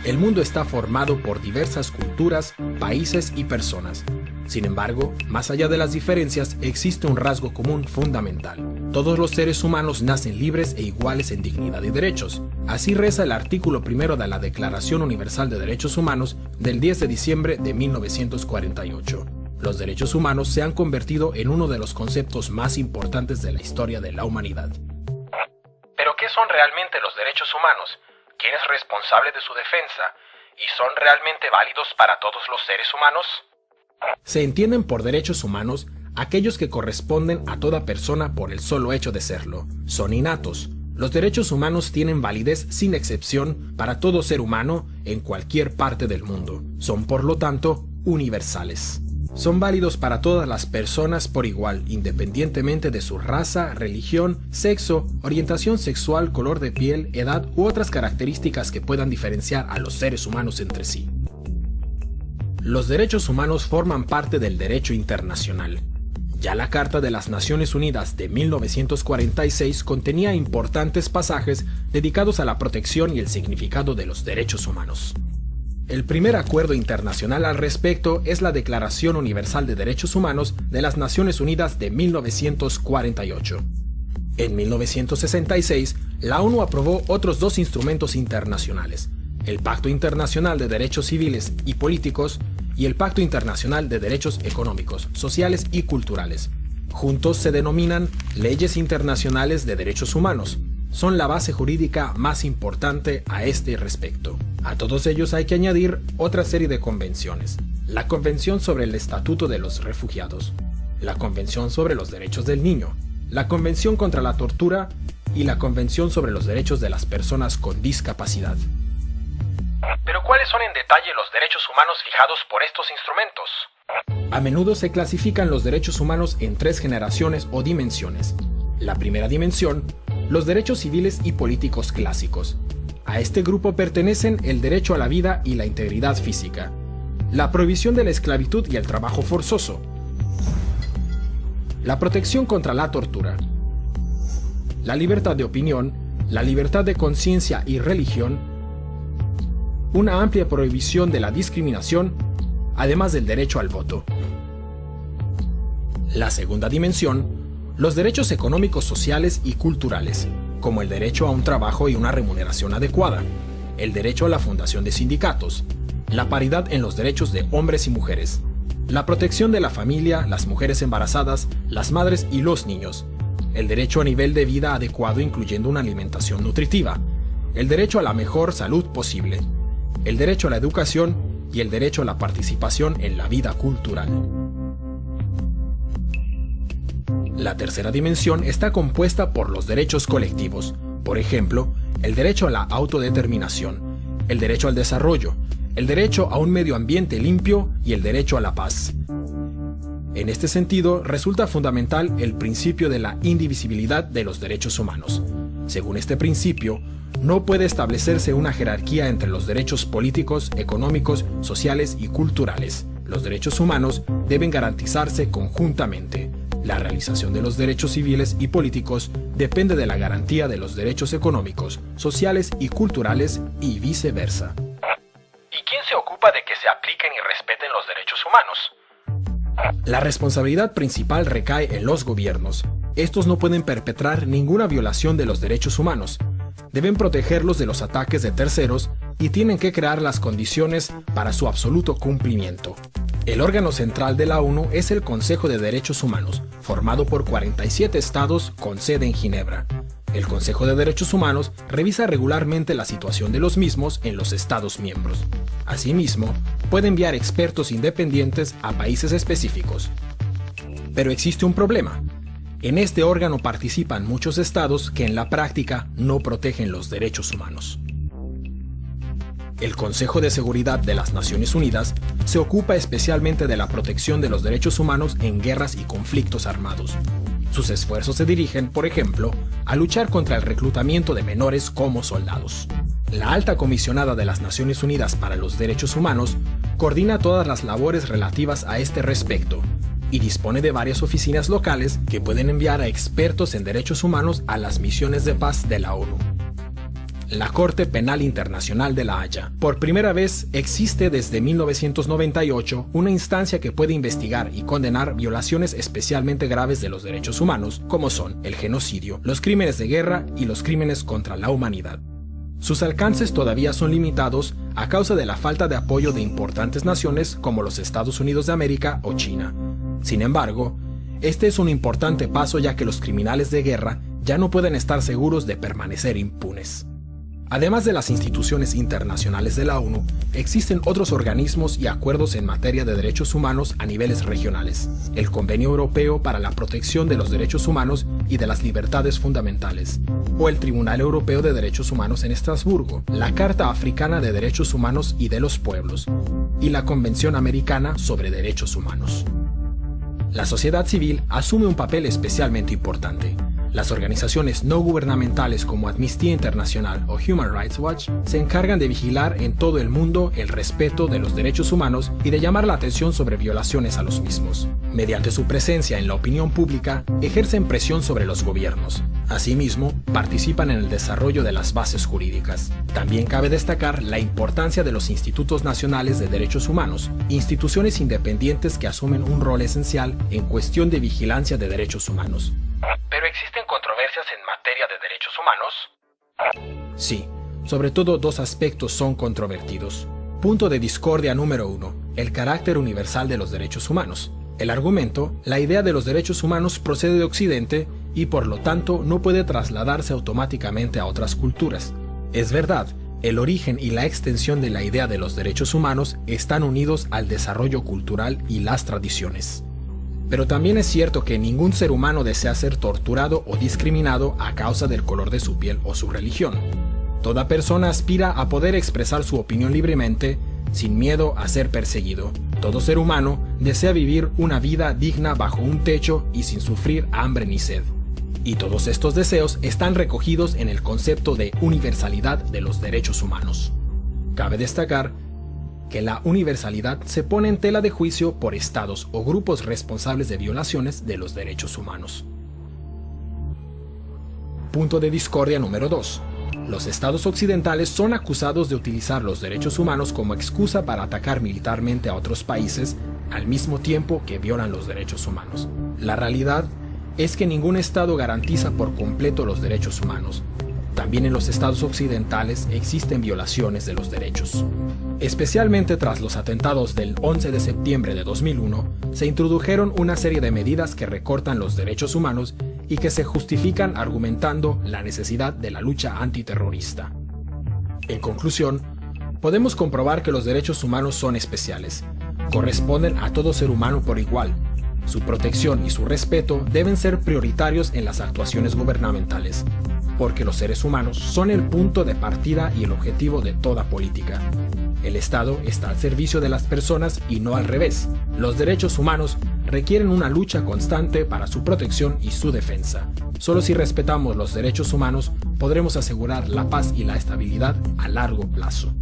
El mundo está formado por diversas culturas, países y personas. Sin embargo, más allá de las diferencias, existe un rasgo común fundamental. Todos los seres humanos nacen libres e iguales en dignidad y derechos. Así reza el artículo primero de la Declaración Universal de Derechos Humanos del 10 de diciembre de 1948. Los derechos humanos se han convertido en uno de los conceptos más importantes de la historia de la humanidad. ¿Pero qué son realmente los derechos humanos? ¿Quién es responsable de su defensa? ¿Y son realmente válidos para todos los seres humanos? Se entienden por derechos humanos aquellos que corresponden a toda persona por el solo hecho de serlo. Son innatos. Los derechos humanos tienen validez sin excepción para todo ser humano en cualquier parte del mundo. Son, por lo tanto, universales. Son válidos para todas las personas por igual, independientemente de su raza, religión, sexo, orientación sexual, color de piel, edad u otras características que puedan diferenciar a los seres humanos entre sí. Los derechos humanos forman parte del derecho internacional. Ya la Carta de las Naciones Unidas de 1946 contenía importantes pasajes dedicados a la protección y el significado de los derechos humanos. El primer acuerdo internacional al respecto es la Declaración Universal de Derechos Humanos de las Naciones Unidas de 1948. En 1966, la ONU aprobó otros dos instrumentos internacionales, el Pacto Internacional de Derechos Civiles y Políticos y el Pacto Internacional de Derechos Económicos, Sociales y Culturales. Juntos se denominan Leyes Internacionales de Derechos Humanos. Son la base jurídica más importante a este respecto. A todos ellos hay que añadir otra serie de convenciones. La Convención sobre el Estatuto de los Refugiados, la Convención sobre los Derechos del Niño, la Convención contra la Tortura y la Convención sobre los Derechos de las Personas con Discapacidad. ¿Pero cuáles son en detalle los derechos humanos fijados por estos instrumentos? A menudo se clasifican los derechos humanos en tres generaciones o dimensiones. La primera dimensión, los derechos civiles y políticos clásicos. A este grupo pertenecen el derecho a la vida y la integridad física, la prohibición de la esclavitud y el trabajo forzoso, la protección contra la tortura, la libertad de opinión, la libertad de conciencia y religión, una amplia prohibición de la discriminación, además del derecho al voto. La segunda dimensión, los derechos económicos, sociales y culturales, como el derecho a un trabajo y una remuneración adecuada, el derecho a la fundación de sindicatos, la paridad en los derechos de hombres y mujeres, la protección de la familia, las mujeres embarazadas, las madres y los niños, el derecho a nivel de vida adecuado incluyendo una alimentación nutritiva, el derecho a la mejor salud posible, el derecho a la educación y el derecho a la participación en la vida cultural. La tercera dimensión está compuesta por los derechos colectivos, por ejemplo, el derecho a la autodeterminación, el derecho al desarrollo, el derecho a un medio ambiente limpio y el derecho a la paz. En este sentido, resulta fundamental el principio de la indivisibilidad de los derechos humanos. Según este principio, no puede establecerse una jerarquía entre los derechos políticos, económicos, sociales y culturales. Los derechos humanos deben garantizarse conjuntamente. La realización de los derechos civiles y políticos depende de la garantía de los derechos económicos, sociales y culturales y viceversa. ¿Y quién se ocupa de que se apliquen y respeten los derechos humanos? La responsabilidad principal recae en los gobiernos. Estos no pueden perpetrar ninguna violación de los derechos humanos. Deben protegerlos de los ataques de terceros y tienen que crear las condiciones para su absoluto cumplimiento. El órgano central de la ONU es el Consejo de Derechos Humanos, formado por 47 estados con sede en Ginebra. El Consejo de Derechos Humanos revisa regularmente la situación de los mismos en los estados miembros. Asimismo, puede enviar expertos independientes a países específicos. Pero existe un problema. En este órgano participan muchos estados que en la práctica no protegen los derechos humanos. El Consejo de Seguridad de las Naciones Unidas se ocupa especialmente de la protección de los derechos humanos en guerras y conflictos armados. Sus esfuerzos se dirigen, por ejemplo, a luchar contra el reclutamiento de menores como soldados. La Alta Comisionada de las Naciones Unidas para los Derechos Humanos coordina todas las labores relativas a este respecto y dispone de varias oficinas locales que pueden enviar a expertos en derechos humanos a las misiones de paz de la ONU. La Corte Penal Internacional de La Haya. Por primera vez existe desde 1998 una instancia que puede investigar y condenar violaciones especialmente graves de los derechos humanos, como son el genocidio, los crímenes de guerra y los crímenes contra la humanidad. Sus alcances todavía son limitados a causa de la falta de apoyo de importantes naciones como los Estados Unidos de América o China. Sin embargo, este es un importante paso, ya que los criminales de guerra ya no pueden estar seguros de permanecer impunes. Además de las instituciones internacionales de la ONU, existen otros organismos y acuerdos en materia de derechos humanos a niveles regionales: el Convenio Europeo para la Protección de los Derechos Humanos y de las Libertades Fundamentales, o el Tribunal Europeo de Derechos Humanos en Estrasburgo, la Carta Africana de Derechos Humanos y de los Pueblos, y la Convención Americana sobre Derechos Humanos. La sociedad civil asume un papel especialmente importante. Las organizaciones no gubernamentales como Amnistía Internacional o Human Rights Watch se encargan de vigilar en todo el mundo el respeto de los derechos humanos y de llamar la atención sobre violaciones a los mismos. Mediante su presencia en la opinión pública, ejercen presión sobre los gobiernos. Asimismo, participan en el desarrollo de las bases jurídicas. También cabe destacar la importancia de los Institutos Nacionales de Derechos Humanos, instituciones independientes que asumen un rol esencial en cuestión de vigilancia de derechos humanos. ¿Pero existen controversias en materia de derechos humanos? Sí, sobre todo dos aspectos son controvertidos. Punto de discordia número 1: el carácter universal de los derechos humanos. El argumento: la idea de los derechos humanos procede de Occidente y por lo tanto no puede trasladarse automáticamente a otras culturas. Es verdad, el origen y la extensión de la idea de los derechos humanos están unidos al desarrollo cultural y las tradiciones. Pero también es cierto que ningún ser humano desea ser torturado o discriminado a causa del color de su piel o su religión. Toda persona aspira a poder expresar su opinión libremente, sin miedo a ser perseguido. Todo ser humano desea vivir una vida digna bajo un techo y sin sufrir hambre ni sed. Y todos estos deseos están recogidos en el concepto de universalidad de los derechos humanos. Cabe destacar que la universalidad se pone en tela de juicio por estados o grupos responsables de violaciones de los derechos humanos. Punto de discordia número 2. Los estados occidentales son acusados de utilizar los derechos humanos como excusa para atacar militarmente a otros países al mismo tiempo que violan los derechos humanos. La realidad es que ningún estado garantiza por completo los derechos humanos. También en los estados occidentales existen violaciones de los derechos. Especialmente tras los atentados del 11 de septiembre de 2001, se introdujeron una serie de medidas que recortan los derechos humanos y que se justifican argumentando la necesidad de la lucha antiterrorista. En conclusión, podemos comprobar que los derechos humanos son especiales. Corresponden a todo ser humano por igual. Su protección y su respeto deben ser prioritarios en las actuaciones gubernamentales, porque los seres humanos son el punto de partida y el objetivo de toda política. El Estado está al servicio de las personas y no al revés. Los derechos humanos requieren una lucha constante para su protección y su defensa. Solo si respetamos los derechos humanos podremos asegurar la paz y la estabilidad a largo plazo.